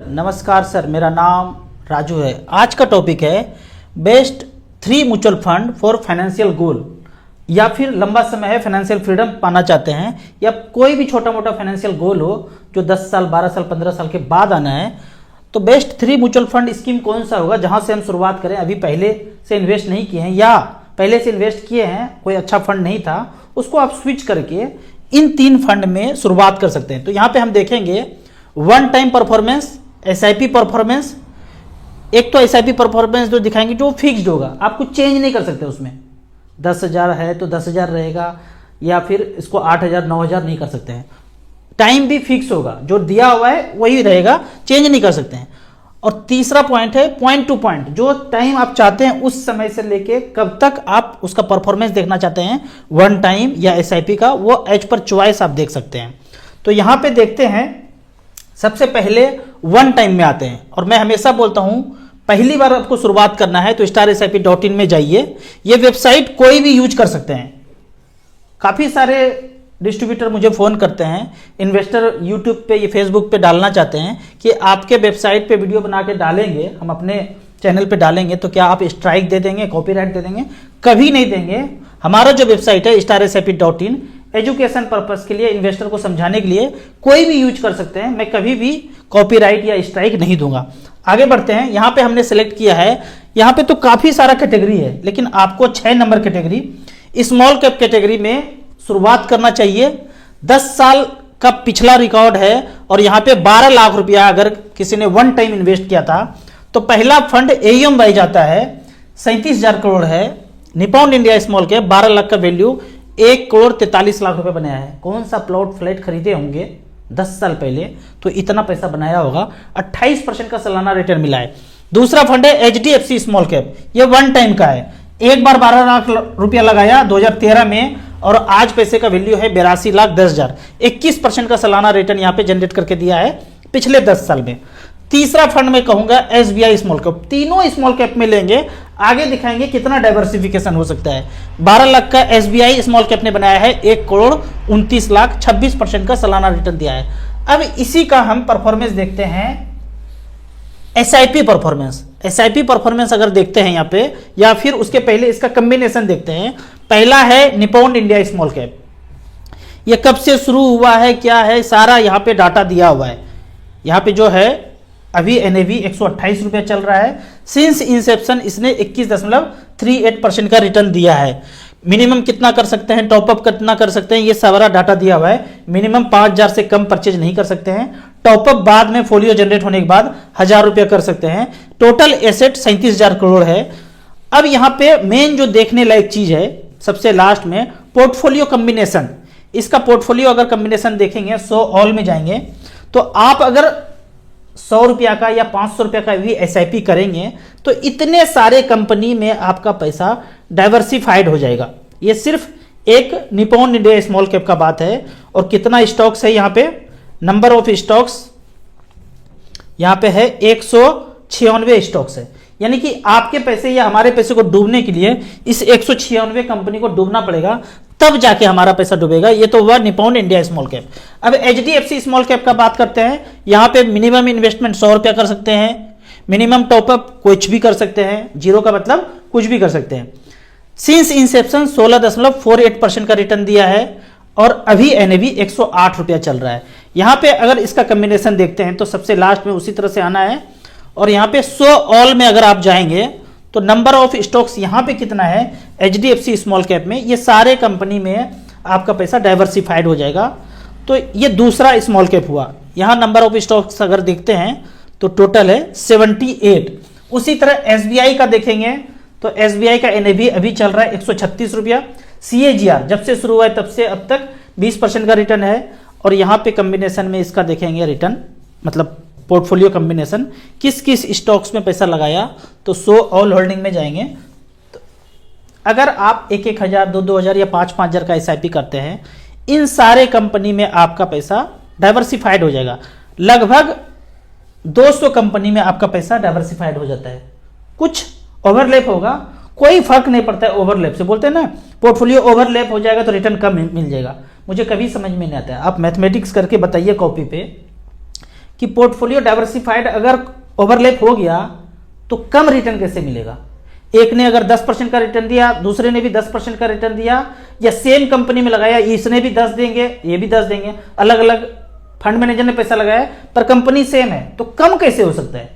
नमस्कार सर, मेरा नाम राजू है। आज का टॉपिक है best 3 mutual fund for financial goal, या फिर लंबा समय है फाइनेंशियल फ्रीडम पाना चाहते हैं, या कोई भी छोटा मोटा फाइनेंशियल गोल हो जो 10 साल 12 साल 15 साल के बाद आना है, तो बेस्ट 3 म्यूचुअल फंड स्कीम कौन सा होगा जहां से हम शुरुआत करें। अभी पहले से इन्वेस्ट नहीं किए हैं या पहले से इन्वेस्ट किए हैं, कोई अच्छा फंड नहीं था, उसको आप स्विच करके इन 3 फंड में शुरुआत कर सकते हैं। तो यहाँ पे हम देखेंगे one time performance, SIP performance. एक तो एसआईपी परफॉर्मेंस जो दिखाएंगे जो फिक्स्ड होगा, आप कुछ चेंज नहीं कर सकते उसमें। 10,000 है तो 10,000 रहेगा, या फिर इसको 8,000 9,000 नहीं कर सकते हैं। टाइम भी फिक्स होगा, जो दिया हुआ है वही रहेगा, चेंज नहीं कर सकते हैं। और तीसरा पॉइंट है पॉइंट टू पॉइंट, जो टाइम आप चाहते हैं उस समय से लेके कब तक आप उसका परफॉर्मेंस देखना चाहते हैं, वन टाइम या एसआईपी का, वो एज पर चॉइस आप देख सकते हैं। तो यहां पे देखते हैं, सबसे पहले वन टाइम में आते हैं। और मैं हमेशा बोलता हूं, पहली बार आपको शुरुआत करना है तो starsip.in में जाइए। ये वेबसाइट कोई भी यूज कर सकते हैं। काफी सारे डिस्ट्रीब्यूटर मुझे फोन करते हैं, इन्वेस्टर यूट्यूब पे या फेसबुक पे डालना चाहते हैं कि आपके वेबसाइट पे वीडियो बना के डालेंगे, हम अपने चैनल पे डालेंगे तो क्या आप स्ट्राइक दे देंगे, कॉपीराइट दे देंगे? कभी नहीं देंगे। हमारा जो वेबसाइट है starsip.in एजुकेशन पर्पस के लिए, इन्वेस्टर को समझाने के लिए कोई भी यूज कर सकते हैं। मैं कभी भी कॉपीराइट या स्ट्राइक नहीं दूंगा। आगे बढ़ते हैं। यहाँ पे हमने सेलेक्ट किया है, यहाँ पे तो काफी सारा कैटेगरी है, लेकिन आपको 6 number category small cap category में शुरुआत करना चाहिए। 10 साल का पिछला रिकॉर्ड है और यहाँ पे 12 लाख रुपया अगर किसी ने वन टाइम इन्वेस्ट किया था तो पहला फंड एयूएम वाइज आता है, 37,000 करोड़ है। Nippon India small cap 12 lakh का वैल्यू 1 करोड़ 43 लाख रुपए बनाया है। कौन सा प्लॉट फ्लैट खरीदे होंगे 10 साल पहले तो इतना पैसा बनाया होगा। 28% का सालाना रिटर्न मिला है। दूसरा फंड है HDFC स्मॉल कैप, ये वन टाइम का है। एक बार 12 लाख रुपया लगाया 2013 में और आज पैसे का वैल्यू है 82,10,000। 21% का सालाना रिटर्न यहाँ पे जनरेट करके दिया है पिछले 10 साल में। तीसरा फंड में कहूंगा SBI स्मॉल कैप। तीनों स्मॉल कैप में लेंगे, आगे दिखाएंगे कितना डाइवर्सिफिकेशन हो सकता है। 12 लाख का SBI स्मॉल कैप ने बनाया है, 1 करोड़ 29 लाख, 26% का सालाना रिटर्न दिया है। अब इसी का हम परफॉर्मेंस देखते हैं, SIP परफॉर्मेंस। SIP परफॉर्मेंस अगर देखते हैं यहाँ पे, या फिर उसके पहले इसका कॉम्बिनेशन देखते हैं। पहला है निपॉन इंडिया स्मॉल कैप, ये कब से शुरू हुआ है, क्या है, सारा यहाँ पे डाटा दिया हुआ है। यहाँ पे जो है अभी NAV 128 रुपया चल रहा है। सिंस इंसेप्शन इसने 21.38% का रिटर्न दिया है। मिनिमम कितना कर सकते हैं, टॉपअप कितना कर सकते हैं, ये सारा डाटा दिया हुआ है। मिनिमम 5,000 से कम परचेज नहीं कर सकते हैं। टॉपअप बाद में फोलियो जनरेट होने के बाद 1,000 रुपया कर सकते हैं। टोटल एसेट 37,000 करोड़ है। अब यहाँ पे मेन जो देखने लायक चीज है, सबसे लास्ट में पोर्टफोलियो कॉम्बिनेशन। इसका पोर्टफोलियो अगर कॉम्बिनेशन देखेंगे, 100 ऑल में जाएंगे, तो आप अगर 100 रुपया का या 500 रुपया का भी SIP करेंगे तो इतने सारे कंपनी में आपका पैसा डाइवर्सिफाइड हो जाएगा। ये सिर्फ एक निपॉन इंडिया स्मॉल कैप का बात है। और कितना स्टॉक्स है यहाँ पे, नंबर ऑफ स्टॉक्स यहाँ पे है 196 स्टॉक्स है। यानी कि आपके पैसे या हमारे पैसे को डूबने के लिए इस 196 कंपनी को डूबना पड़ेगा, तब जाके हमारा पैसा डूबेगा। ये तो हुआ निपॉन इंडिया स्मॉल कैप। अब HDFC स्मॉल कैप का बात करते हैं। यहाँ पे मिनिमम इन्वेस्टमेंट 100 रुपया कर सकते हैं। मिनिमम टॉपअप कुछ भी कर सकते हैं, जीरो का मतलब कुछ भी कर सकते हैं। सिंस इंसेप्शन 16.48% का रिटर्न दिया है और अभी NAV 108 रुपया चल रहा है। यहाँ पे अगर इसका कॉम्बिनेशन देखते हैं तो सबसे लास्ट में उसी तरह से आना है। और यहाँ पे 100 ऑल में अगर आप जाएंगे तो नंबर ऑफ स्टॉक्स यहाँ पे कितना है HDFC स्मॉल कैप में, ये सारे कंपनी में आपका पैसा डाइवर्सिफाइड हो जाएगा। तो ये दूसरा स्मॉल कैप हुआ। यहाँ नंबर ऑफ स्टॉक्स अगर देखते हैं तो टोटल है 78। उसी तरह SBI का देखेंगे तो SBI का NAV अभी चल रहा है 136 रुपया। CAGR जब से शुरू हुआ है तब से अब तक 20% का रिटर्न है। और यहाँ पे कॉम्बिनेशन में इसका देखेंगे रिटर्न, मतलब पोर्टफोलियो कॉम्बिनेशन, किस किस स्टॉक्स में पैसा लगाया, तो 100 ऑल होल्डिंग में जाएंगे। तो अगर आप 1,000 2,000 या 5,000 का SIP करते हैं, इन सारे कंपनी में आपका पैसा डाइवर्सिफाइड हो जाएगा। लगभग 200 कंपनी में आपका पैसा डाइवर्सिफाइड हो जाता है। कुछ ओवरलैप होगा, कोई फर्क नहीं पड़ता है ओवरलैप से। बोलते हैं ना, पोर्टफोलियो ओवरलैप हो जाएगा तो रिटर्न कम मिल जाएगा। मुझे कभी समझ में नहीं आता है। आप मैथमेटिक्स करके बताइए कॉपी पे कि पोर्टफोलियो डाइवर्सिफाइड अगर ओवरलैप हो गया तो कम रिटर्न कैसे मिलेगा। एक ने अगर 10% का रिटर्न दिया, दूसरे ने भी 10% का रिटर्न दिया, या सेम कंपनी में लगाया, इसने भी 10 देंगे, ये भी 10 देंगे, अलग अलग फंड मैनेजर ने पैसा लगाया पर कंपनी सेम है, तो कम कैसे हो सकता है।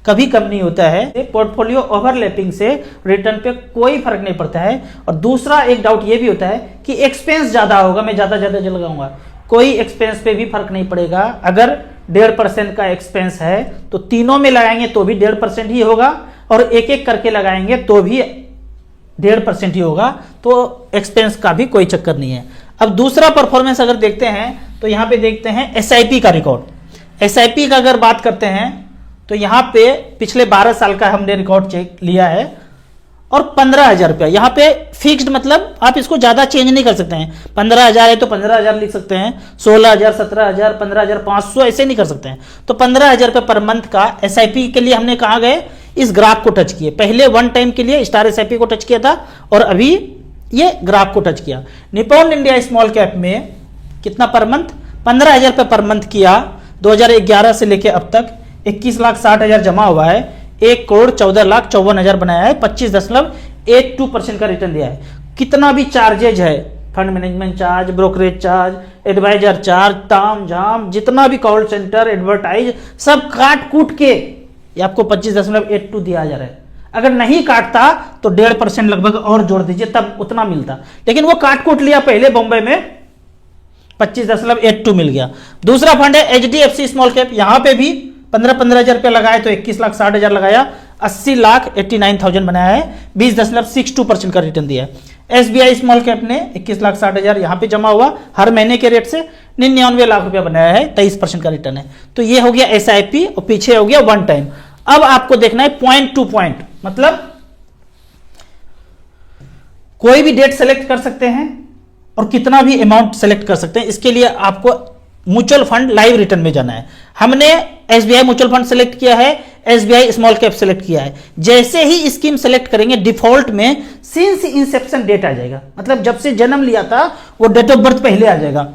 कभी कम नहीं होता है। पोर्टफोलियो ओवरलैपिंग से रिटर्न पे कोई फर्क नहीं पड़ता है। और दूसरा एक डाउट ये भी होता है कि एक्सपेंस ज्यादा होगा, मैं ज्यादा लगाऊंगा, कोई एक्सपेंस पे भी फर्क नहीं पड़ेगा। अगर 1.5% का एक्सपेंस है तो तीनों में लगाएंगे तो भी 1.5% ही होगा, और एक एक करके लगाएंगे तो भी 1.5% ही होगा, तो एक्सपेंस का भी कोई चक्कर नहीं है। अब दूसरा परफॉर्मेंस अगर देखते हैं तो यहां पे देखते हैं एसआईपी का रिकॉर्ड। एसआईपी का अगर बात करते हैं तो यहां पे पिछले 12 साल का हमने रिकॉर्ड चेक लिया है, और 15,000 रुपया यहाँ पे फिक्स्ड, मतलब आप इसको ज्यादा चेंज नहीं कर सकते हैं। 15,000 है तो 15,000 लिख सकते हैं, 16,000, 17,000, 15,500 ऐसे नहीं कर सकते हैं। तो 15,000 रुपये पर मंथ का एसआईपी के लिए हमने कहा गए इस ग्राफ को टच किए। पहले वन टाइम के लिए स्टार एसआईपी को टच किया था, और अभी ये ग्राफ को टच किया। निप्पॉन इंडिया स्मॉल कैप में कितना पर मंथ, 15,000 रुपये पर मंथ किया। 2011 से लेके अब तक 21,60,000 जमा हुआ है, 1,14,54,000 बनाया है, 25.82% का रिटर्न दिया है। कितना भी चार्जेज है, fund management charge, brokerage charge, advisor charge, ताम झाम, जितना भी कॉल सेंटर, एडवर्टाइज, सब काट कूट के ये आपको 25.82 दिया जा रहा है। अगर नहीं काटता तो 1.5% लगभग और जोड़ दीजिए, तब उतना मिलता, लेकिन वो काट कूट लिया पहले बॉम्बे में, 25.82 मिल गया। दूसरा फंड है एचडीएफसी स्मॉल कैप, यहां पे भी 15,000 रुपया लगाए तो 21,60,000 लगाया, 80,89,000 बनाया है, 20.62% का रिटर्न दिया है। एसबीआई स्मॉल कैप ने 21,60,000 यहां पे जमा हुआ, हर महीने के रेट से 99 लाख रुपया बनाया है, 23% का रिटर्न है। तो ये हो गया एसआईपी, और पीछे हो गया वन टाइम। अब आपको देखना है पॉइंट टू पॉइंट, मतलब कोई भी डेट सेलेक्ट कर सकते हैं और कितना भी अमाउंट सेलेक्ट कर सकते हैं। इसके लिए आपको म्यूचुअल फंड लाइव रिटर्न में जाना है। हमने एसबीआई म्यूचुअल फंड सेलेक्ट किया है, एसबीआई स्मॉल कैप सेलेक्ट किया है। जैसे ही स्कीम सेलेक्ट करेंगे डिफॉल्ट में सिंस इंसेप्शन डेट आ जाएगा, मतलब जब से जन्म लिया था वो डेट ऑफ बर्थ पहले आ जाएगा।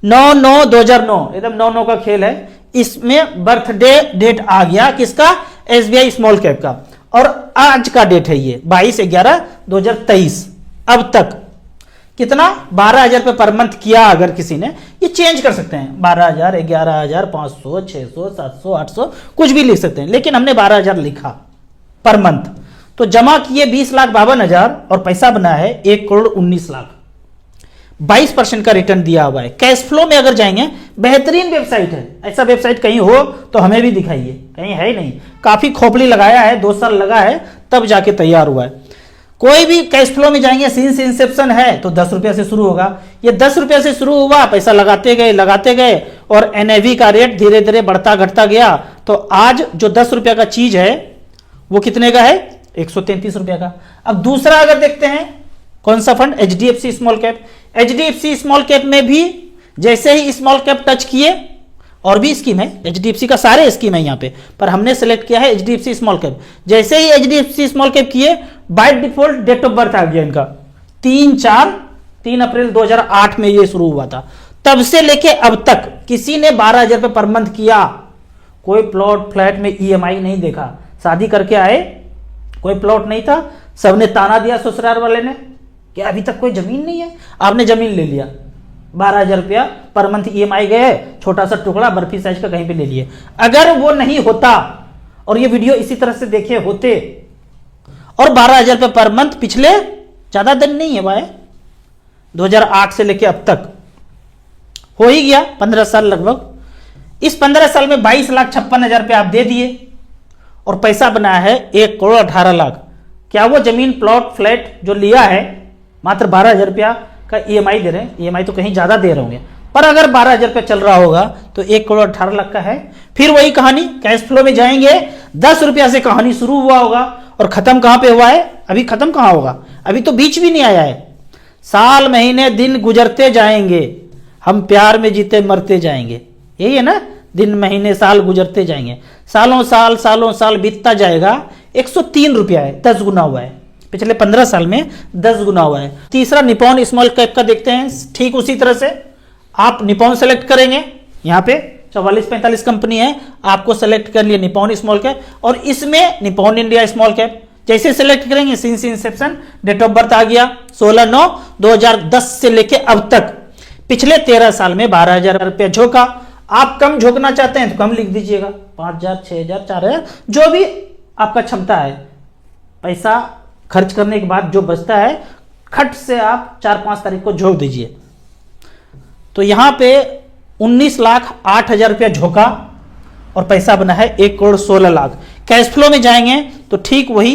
9/9/2009, एकदम 9/9 का खेल है। इसमें बर्थडे डेट आ गया किसका, एसबीआई स्मॉल कैप का, और आज का डेट है ये 22/11/2023। अब तक कितना, 12,000 रुपये पर मंथ किया अगर किसी ने, ये चेंज कर सकते हैं, 12,000, 11,000, 500, 600, 700, 800 कुछ भी लिख सकते हैं, लेकिन हमने 12,000 लिखा पर मंथ। तो जमा किए 20,52,000 और पैसा बना है 1,19,00,000, 22% का रिटर्न दिया हुआ है। कैश फ्लो में अगर जाएंगे, बेहतरीन वेबसाइट है, ऐसा वेबसाइट कहीं हो तो हमें भी दिखाइए, कहीं है ही नहीं। काफी खोपड़ी लगाया है, 2 साल लगा है तब जाके तैयार हुआ है। कोई भी कैश फ्लो में जाएंगे, सिंस इंसेप्शन है तो 10 रुपया से शुरू होगा। ये 10 रुपया से शुरू हुआ, पैसा लगाते गए और एनएवी का रेट धीरे धीरे बढ़ता घटता गया। तो आज जो 10 रुपया का चीज है वो कितने का है, 133 रुपया का। अब दूसरा अगर देखते हैं कौन सा fund, HDFC small cap. HDFC small cap में भी जैसे ही स्मॉल कैप टच किए, और भी स्कीम है, एचडीएफसी का सारे स्कीम है यहाँ पे, पर हमने सेलेक्ट किया है एचडीएफसी स्मॉल कैप। जैसे ही एचडीएफसी स्मॉल कैप किए, by default date of birth आ गया इनका 3 अप्रैल 2008 में ये शुरू हुआ था। तब से लेके अब तक किसी ने 12,000 रुपये पर मंथ किया, कोई प्लॉट फ्लैट में ईएमआई नहीं देखा। शादी करके आए, कोई प्लॉट नहीं था, सबने ताना दिया ससुराल वाले ने कि अभी तक कोई जमीन नहीं है, आपने जमीन ले लिया, 12,000 रुपया पर मंथ ईएमआई गए, छोटा सा टुकड़ा बर्फी साइज का कहीं पे ले लिए। अगर वो नहीं होता और ये वीडियो इसी तरह से देखे होते, और 12,000 रुपये पर मंथ पिछले ज्यादा दिन नहीं है भाई, 2008 से लेके अब तक हो ही गया 15 साल लगभग। इस 15 साल में 22,56,000 रुपये आप दे दिए और पैसा बनाया है 1,18,00,000। क्या वो जमीन प्लॉट फ्लैट जो लिया है मात्र 12,000 रुपया का ईएमआई दे रहे हैं, ईएमआई तो कहीं ज्यादा दे रहे होंगे, पर अगर 12,000 रुपया चल रहा होगा तो 1,18,00,000 का है। फिर वही कहानी, कैश फ्लो में जाएंगे, 10 रुपया से कहानी शुरू हुआ होगा और खत्म कहां पे हुआ है, अभी खत्म कहां होगा, अभी तो बीच भी नहीं आया है। साल महीने दिन गुजरते जाएंगे, हम प्यार में जीते मरते जाएंगे, यही है ना, दिन महीने साल गुजरते जाएंगे, सालों साल बीतता जाएगा। 103 रुपया है, 10 गुना हुआ है, पिछले 15 साल में 10 गुना हुआ है। तीसरा निप्पॉन स्मॉल कैप का देखते हैं, ठीक उसी तरह से आप निप्पॉन सेलेक्ट करेंगे, यहां पे 44-45 कंपनी है, आपको सेलेक्ट कर लिया निप्पॉन स्मॉल कैप, और इसमें निप्पॉन इंडिया स्मॉल कैप जैसे सेलेक्ट करेंगे since inception, date of birth आ गया 16/9/2010 से लेके अब तक पिछले 13 साल में 12,000 रुपया झोंका। आप कम झोंकना चाहते हैं तो कम लिख दीजिएगा, 5,000, 6,000, 4,000, जो भी आपका क्षमता है। पैसा खर्च करने के बाद जो बचता है खट से आप 4-5 तारीख को झोंक दीजिए। तो यहां पे 19,08,000 रुपया झोंका और पैसा बना है 1,16,00,000। कैश फ्लो में जाएंगे तो ठीक वही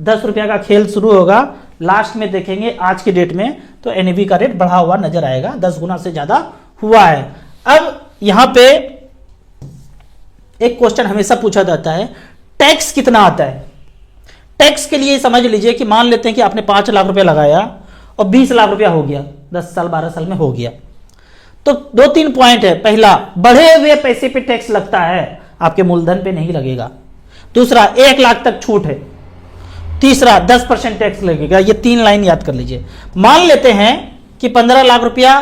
10 रुपया का खेल शुरू होगा। लास्ट में देखेंगे आज की डेट में तो एनएवी का रेट बढ़ा हुआ नजर आएगा, 10 गुना से ज्यादा हुआ है। अब यहां पे एक क्वेश्चन हमेशा पूछा जाता है, टैक्स कितना आता है। टैक्स के लिए समझ लीजिए कि मान लेते हैं कि आपने 5 लाख रुपया लगाया और 20 लाख रुपया हो गया, 10 साल 12 साल में हो गया। तो 2-3 पॉइंट है। पहला, बढ़े हुए पैसे पे टैक्स लगता है, आपके मूलधन पे नहीं लगेगा। दूसरा, 1 लाख तक छूट है। तीसरा, 10% टैक्स लगेगा। ये 3 लाइन याद कर लीजिए। मान लेते हैं कि 15 लाख रुपया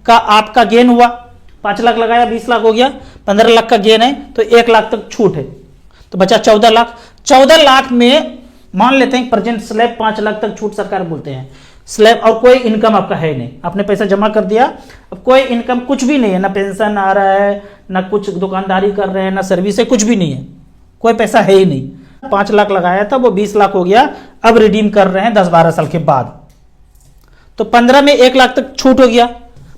का आपका गेन हुआ, 5 लाख लगाया 20 लाख हो गया, 15 लाख का गेन है तो 1 लाख तक छूट है, तो बचा 14 लाख। 14 लाख में मान लेते हैं प्रेजेंट स्लैब 5 लाख तक छूट सरकार बोलते हैं स्लैब, और कोई इनकम आपका है नहीं, आपने पैसा जमा कर दिया, अब कोई इनकम कुछ भी नहीं है, ना पेंशन आ रहा है, ना कुछ दुकानदारी कर रहे हैं, ना सर्विस है, कुछ भी नहीं है, कोई पैसा है ही नहीं। 5 लाख लगाया था वो 20 लाख हो गया, अब रिडीम कर रहे हैं 10-12 साल के बाद, तो 15 में 1 लाख तक छूट हो गया,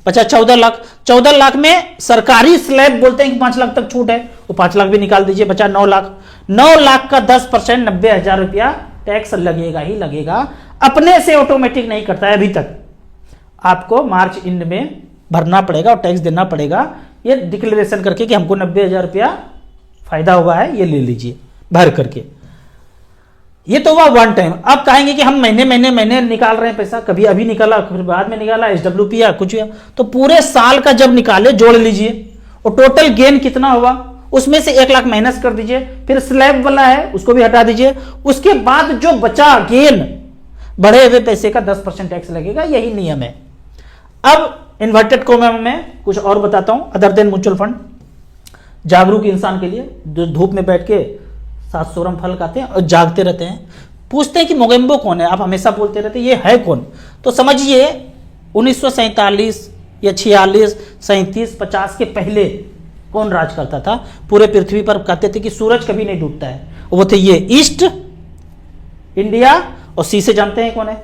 बचा 14 लाख। 14 लाख में सरकारी स्लैब बोलते हैं कि 5 लाख तक छूट है, वो 5 लाख भी निकाल दीजिए, बचा 9 लाख। 9 लाख का 10% 90,000 रुपया टैक्स लगेगा ही लगेगा, अपने से ऑटोमेटिक नहीं करता है। अभी तक आपको मार्च एंड में भरना पड़ेगा और टैक्स देना पड़ेगा, ये डिक्लेरेशन करके कि हमको 90,000 रुपया फायदा हुआ है, ये ले लीजिए भर करके। ये तो हुआ वन टाइम। अब कहेंगे कि हम महीने निकाल रहे हैं पैसा, कभी अभी निकाला फिर बाद में निकाला, एसडब्ल्यूपी या कुछ, तो पूरे साल का जब निकाले जोड़ लीजिए और टोटल गेन कितना हुआ, उसमें से 1 लाख माइनस कर दीजिए, फिर स्लैब वाला है उसको भी हटा दीजिए, उसके बाद जो बचा गेन बढ़े हुए पैसे का 10% टैक्स लगेगा, यही नियम है। अब इन्वर्टेड कॉमा में कुछ और बताता हूं, अदर देन म्यूचुअल फंड, जागरूक इंसान के लिए जो धूप में बैठ के 7 सोरम फल खाते हैं और जागते रहते हैं, पूछते हैं कि मोगेम्बो कौन है, आप हमेशा बोलते रहते हैं ये है कौन, तो समझिए 1947 या 46, 37, 50 के पहले कौन राज करता था पूरे पृथ्वी पर। कहते थे कि सूरज कभी नहीं डूबता है, वो थे ये ईस्ट इंडिया और सी से जानते हैं कौन है,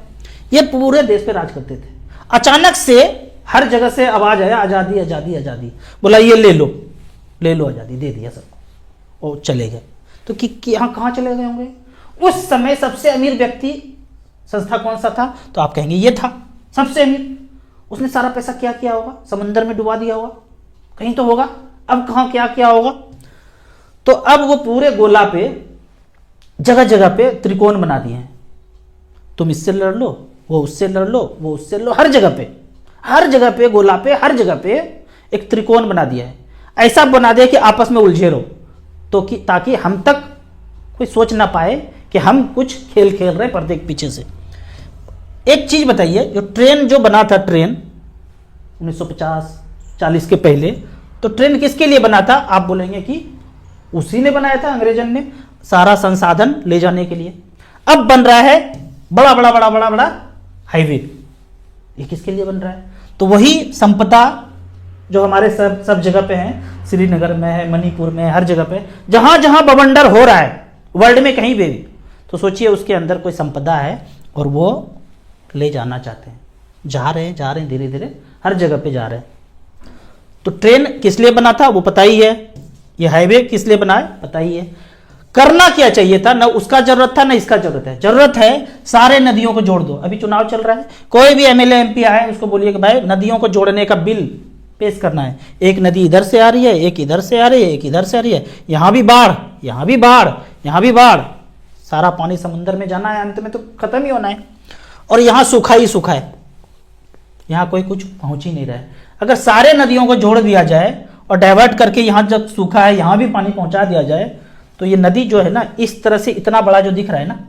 ये पूरे देश पे राज करते थे। अचानक से हर जगह से आवाज आया आजादी आजादी आजादी, बोला ये ले लो आजादी, दे दिया सबको और चले गए। तो कि यहाँ कहाँ चले गए होंगे? उस समय सबसे अमीर व्यक्ति संस्था कौन सा था, तो आप कहेंगे ये था सबसे अमीर। उसने सारा पैसा क्या किया होगा, समंदर में डुबा दिया होगा, कहीं तो होगा। अब कहाँ क्या किया होगा, तो अब वो पूरे गोला पे जगह जगह पे त्रिकोण बना दिए हैं, तुम इससे लड़ लो, वो उससे लड़ लो, वो उससे लड़ लो, हर जगह पे गोला पे हर जगह पे एक त्रिकोण बना दिया है। ऐसा बना दिया कि आपस में उलझे रहो, तो कि ताकि हम तक कोई सोच ना पाए कि हम कुछ खेल खेल रहे पर्दे के पीछे से। एक चीज बताइए, जो ट्रेन जो बना था, ट्रेन 1950-40 के पहले, तो ट्रेन किसके लिए बना था? आप बोलेंगे कि उसी ने बनाया था, अंग्रेजन ने, सारा संसाधन ले जाने के लिए। अब बन रहा है बड़ा बड़ा हाईवे, ये किसके लिए बन रहा है? तो वही संपदा जो हमारे सब जगह पे है, श्रीनगर में है, मणिपुर में है, हर जगह पे जहां जहां बवंडर हो रहा है वर्ल्ड में कहीं भी, तो सोचिए उसके अंदर कोई संपदा है और वो ले जाना चाहते हैं, जा रहे हैं धीरे धीरे हर जगह पे जा रहे हैं। तो ट्रेन किस लिए बना था वो पता ही है, ये हाईवे किस लिए बना है पता ही है। करना क्या चाहिए था, ना उसका जरूरत था ना इसका जरूरत है। जरूरत है सारे नदियों को जोड़ दो। अभी चुनाव चल रहा है, कोई भी एमएलए एमपी आए उसको बोलिए कि भाई नदियों को जोड़ने का बिल पेश करना है। एक नदी इधर से आ रही है, एक इधर से आ रही है, एक इधर से आ रही है, यहां भी बाढ़, यहां भी बाढ़, यहां भी बाढ़, सारा पानी समुद्र में जाना है, अंत में तो खत्म ही होना है। और यहां सूखा ही सूखा है, यहां कोई कुछ पहुंच ही नहीं रहा है। अगर सारे नदियों को जोड़ दिया जाए और डाइवर्ट करके यहां जब सूखा है यहां भी पानी पहुंचा दिया जाए, तो ये नदी जो है ना, इस तरह से इतना बड़ा जो दिख रहा है ना,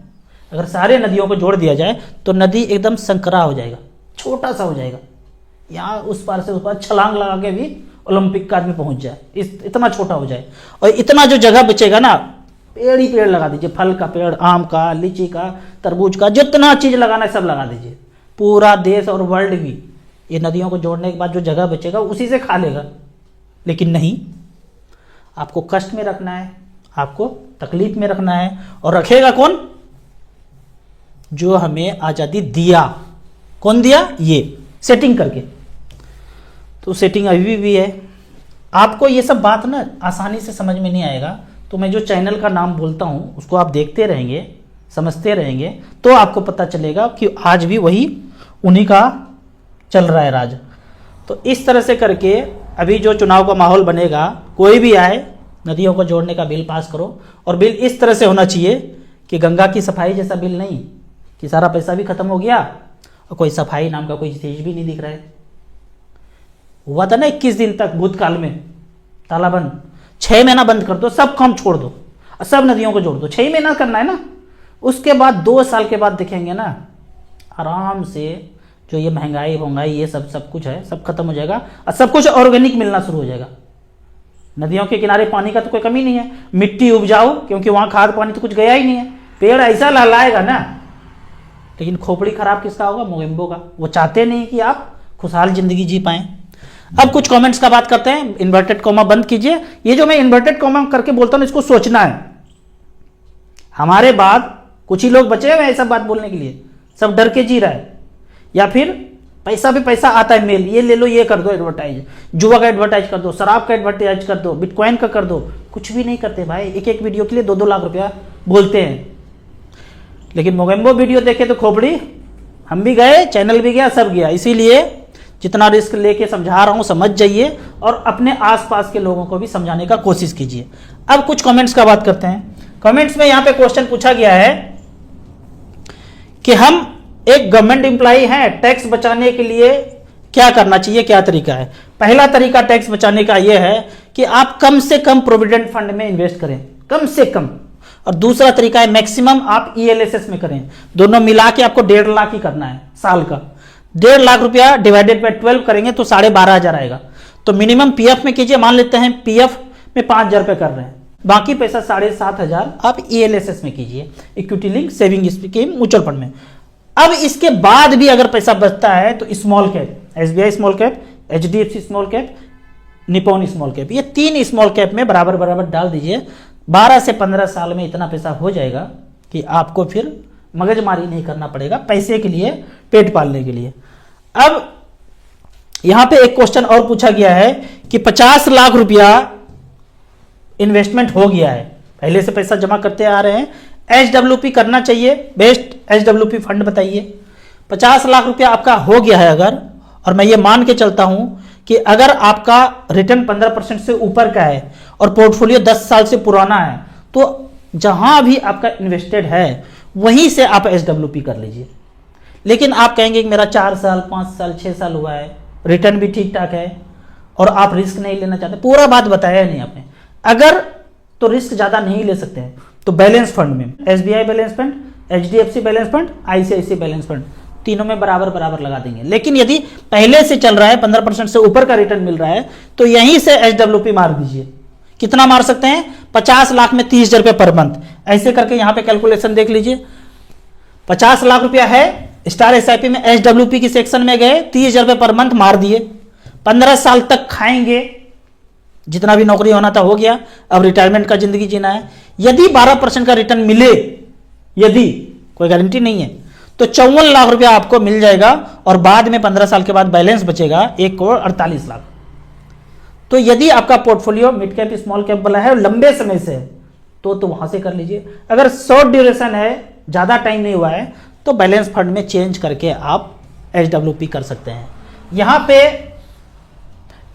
अगर सारे नदियों को जोड़ दिया जाए तो नदी एकदम संकरा हो जाएगा, छोटा सा हो जाएगा। यहाँ उस पार से उस पार छलांग लगा के भी ओलंपिक का आदमी पहुंच जाए, इतना छोटा हो जाए। और इतना जो जगह बचेगा ना, पेड़ ही पेड़ लगा दीजिए, फल का पेड़, आम का, लीची का, तरबूज का, जितना चीज लगाना है सब लगा दीजिए। पूरा देश और वर्ल्ड भी ये नदियों को जोड़ने के बाद जो जगह बचेगा उसी से खा लेगा। लेकिन नहीं, आपको कष्ट में रखना है, आपको तकलीफ में रखना है। और रखेगा कौन? जो हमें आजादी दिया। कौन दिया? ये सेटिंग करके। तो सेटिंग अभी भी है। आपको ये सब बात ना आसानी से समझ में नहीं आएगा, तो मैं जो चैनल का नाम बोलता हूँ उसको आप देखते रहेंगे, समझते रहेंगे, तो आपको पता चलेगा कि आज भी वही उन्हीं का चल रहा है राज। तो इस तरह से करके अभी जो चुनाव का माहौल बनेगा, कोई भी आए, नदियों को जोड़ने का बिल पास करो। और बिल इस तरह से होना चाहिए कि गंगा की सफाई जैसा बिल नहीं कि सारा पैसा भी खत्म हो गया और कोई सफाई नाम का कोई चीज भी नहीं दिख रहा है। हुआ था ना 21 दिन तक भूतकाल में ताला बंद, 6 महीना बंद कर दो, सब काम छोड़ दो और सब नदियों को जोड़ दो। 6 महीना करना है ना, उसके बाद 2 साल के बाद देखेंगे ना आराम से जो ये महंगाई ये सब कुछ है सब खत्म हो जाएगा और सब कुछ ऑर्गेनिक मिलना शुरू हो जाएगा। नदियों के किनारे पानी का तो कोई कमी नहीं है, मिट्टी उपजाऊ, क्योंकि वहां खाद पानी तो कुछ गया ही नहीं है। पेड़ ऐसा लहलाएगा ना, लेकिन खोपड़ी खराब किसका होगा? मोगेम्बो का। वो चाहते नहीं कि आप खुशहाल जिंदगी जी पाएं। अब कुछ कमेंट्स का बात करते हैं। इन्वर्टेड कॉमा बंद कीजिए। ये जो मैं इन्वर्टेड कॉमा करके बोलता हूं इसको सोचना है। हमारे बाद कुछ ही लोग बचे हुए हैं सब बात बोलने के लिए, सब डर के जी रहा है। या फिर पैसा भी पैसा आता है, मेल ये ले लो, ये कर दो एडवर्टाइज, जुआ का एडवर्टाइज कर दो, शराब का एडवर्टाइज कर दो, बिटकॉइन का कर दो। कुछ भी नहीं करते भाई, एक एक वीडियो के लिए 2-2 लाख रुपया बोलते हैं। लेकिन मोगेम्बो वीडियो देखे तो खोपड़ी, हम भी गए, चैनल भी गया, सब गया। इसीलिए जितना रिस्क लेके समझा रहा हूं समझ जाइए और अपने आसपास के लोगों को भी समझाने का कोशिश कीजिए। अब कुछ कमेंट्स का बात करते हैं। कमेंट्स में यहां पे क्वेश्चन पूछा गया है कि हम एक गवर्नमेंट एम्प्लॉई हैं, टैक्स बचाने के लिए क्या करना चाहिए, क्या तरीका है। पहला तरीका टैक्स बचाने का यह है कि आप कम से कम प्रोविडेंट फंड में इन्वेस्ट करें, कम से कम। और दूसरा तरीका है मैक्सिमम आप ईएलएसएस में करें। दोनों मिला के आपको 1.5 लाख ही करना है साल का। 1.5 लाख रुपया डिवाइडेड बाय 12 करेंगे तो 12,500 आएगा। तो मिनिमम पीएफ में कीजिए, मान लेते हैं पीएफ में 5,000 रुपये कर रहे हैं, बाकी पैसा 7,500 आप ईएलएसएस में कीजिए, equity link saving scheme mutual fund में। अब इसके बाद भी अगर पैसा बचता है तो small cap, SBI small cap, HDFC small cap, Nippon small cap, ये 3 स्मॉल कैप में बराबर बराबर डाल दीजिए। 12 से 15 साल में इतना पैसा हो जाएगा कि आपको फिर मगजमारी नहीं करना पड़ेगा पैसे के लिए, पेट पालने के लिए। अब यहां पे एक क्वेश्चन और पूछा गया है कि 50 लाख रुपया इन्वेस्टमेंट हो गया है, पहले से पैसा जमा करते आ रहे हैं, एचडब्ल्यूपी करना चाहिए, बेस्ट एचडब्ल्यूपी फंड बताइए। 50 लाख रुपया आपका हो गया है अगर, और मैं ये मान के चलता हूं कि अगर आपका रिटर्न 15% से ऊपर का है और पोर्टफोलियो 10 साल से पुराना है, तो जहां भी आपका इन्वेस्टेड है वहीं से आप एचडब्ल्यूपी कर लीजिए। लेकिन आप कहेंगे कि मेरा 4 साल 5 साल 6 साल हुआ है, रिटर्न भी ठीक ठाक है और आप रिस्क नहीं लेना चाहते, पूरा बात बताया नहीं आपने। अगर तो रिस्क ज्यादा नहीं ले सकते हैं तो बैलेंस फंड में SBI balance fund, HDFC balance fund, ICICI balance fund, तीनों में बराबर बराबर लगा देंगे। लेकिन यदि पहले से चल रहा है 15% से ऊपर का रिटर्न मिल रहा है तो यहीं से एचडब्ल्यूपी मार दीजिए। कितना मार सकते हैं? 50 लाख में 30,000 रुपये पर मंथ, ऐसे करके यहां पे कैलकुलेशन देख लीजिए। 50 लाख रुपया है, स्टार एसआईपी में एचडब्ल्यूपी की सेक्शन में गए, 30,000 रुपये पर मंथ मार दिए। 15 साल तक खाएंगे, जितना भी नौकरी होना था हो गया, अब रिटायरमेंट का जिंदगी जीना है। यदि 12% का रिटर्न मिले, यदि कोई गारंटी नहीं है, तो 54 लाख रुपया आपको मिल जाएगा और बाद में 15 साल के बाद बैलेंस बचेगा 1,48,00,000। तो यदि आपका portfolio mid cap small cap वाला है लंबे समय से तो वहां से कर लीजिए। अगर शॉर्ट ड्यूरेशन है, ज्यादा टाइम नहीं हुआ है, तो बैलेंस फंड में चेंज करके आप एचडब्ल्यूपी कर सकते हैं। यहां पे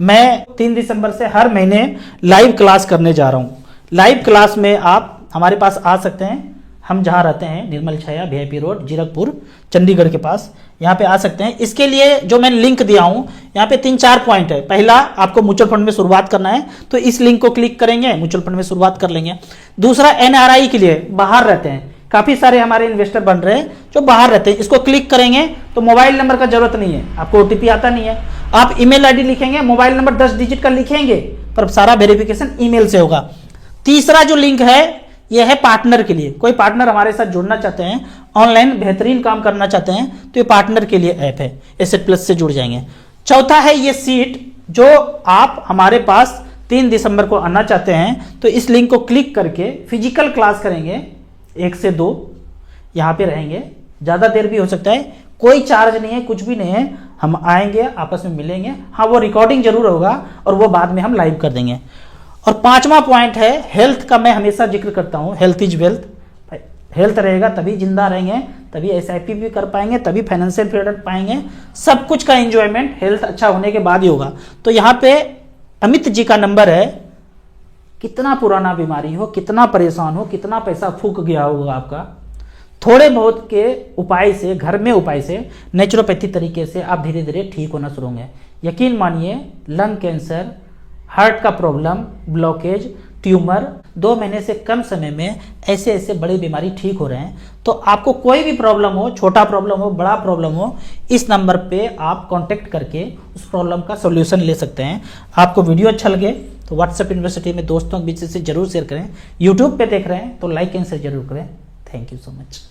मैं 3 दिसंबर से हर महीने लाइव क्लास करने जा रहा हूं। लाइव क्लास में आप हमारे पास आ सकते हैं, हम जहां रहते हैं निर्मल छाया वीआईपी रोड जीरकपुर चंडीगढ़ के पास, यहां पे आ सकते हैं। इसके लिए जो मैंने लिंक दिया हूं, यहां पे 3-4 पॉइंट है। पहला, आपको म्यूचुअल फंड में शुरुआत करना है तो इस लिंक को क्लिक करेंगे, म्यूचुअल फंड में शुरुआत कर लेंगे। दूसरा, एनआरआई के लिए, बाहर रहते हैं, काफी सारे हमारे इन्वेस्टर बन रहे हैं जो बाहर रहते हैं, इसको क्लिक करेंगे तो मोबाइल नंबर का जरूरत नहीं है, आपको ओटीपी आता नहीं है, आप ईमेल आईडी लिखेंगे, मोबाइल नंबर 10 डिजिट का लिखेंगे, पर सारा वेरिफिकेशन ईमेल से होगा। तीसरा जो लिंक है यह है पार्टनर के लिए। कोई पार्टनर हमारे साथ जुड़ना चाहते हैं, ऑनलाइन बेहतरीन काम करना चाहते हैं, तो ये पार्टनर के लिए ऐप है, एसेट प्लस से जुड़ जाएंगे। चौथा है ये सीट, जो आप हमारे पास 3 दिसंबर को आना चाहते हैं तो इस लिंक को क्लिक करके फिजिकल क्लास करेंगे 1 से 2, यहाँ पे रहेंगे, ज़्यादा देर भी हो सकता है, कोई चार्ज नहीं है, कुछ भी नहीं है, हम आएंगे आपस में मिलेंगे। हाँ, वो रिकॉर्डिंग जरूर होगा और वो बाद में हम लाइव कर देंगे। और 5वां पॉइंट है हेल्थ का, मैं हमेशा जिक्र करता हूँ, हेल्थ इज वेल्थ। हेल्थ रहेगा तभी जिंदा रहेंगे, तभी एसआईपी भी कर पाएंगे, तभी फाइनेंशियल फ्रीडम पाएंगे। सब कुछ का एंजॉयमेंट हेल्थ अच्छा होने के बाद ही होगा। तो यहाँ पे अमित जी का नंबर है, कितना पुराना बीमारी हो, कितना परेशान हो, कितना पैसा फूक गया होगा आपका, थोड़े बहुत के उपाय से, घर में उपाय से, नेचुरोपैथी तरीके से आप धीरे धीरे ठीक होना शुरू होंगे। यकीन मानिए, लंग कैंसर, हार्ट का प्रॉब्लम, ब्लॉकेज, ट्यूमर, 2 महीने से कम समय में ऐसे ऐसे बड़ी बीमारी ठीक हो रहे हैं। तो आपको कोई भी प्रॉब्लम हो, छोटा प्रॉब्लम हो, बड़ा प्रॉब्लम हो, इस नंबर पे आप कांटेक्ट करके उस प्रॉब्लम का सॉल्यूशन ले सकते हैं। आपको वीडियो अच्छा लगे तो व्हाट्सएप यूनिवर्सिटी में दोस्तों के बीच से जरूर शेयर करें। यूट्यूब पे देख रहे हैं तो लाइक एंड शेयर जरूर करें। Thank you so much.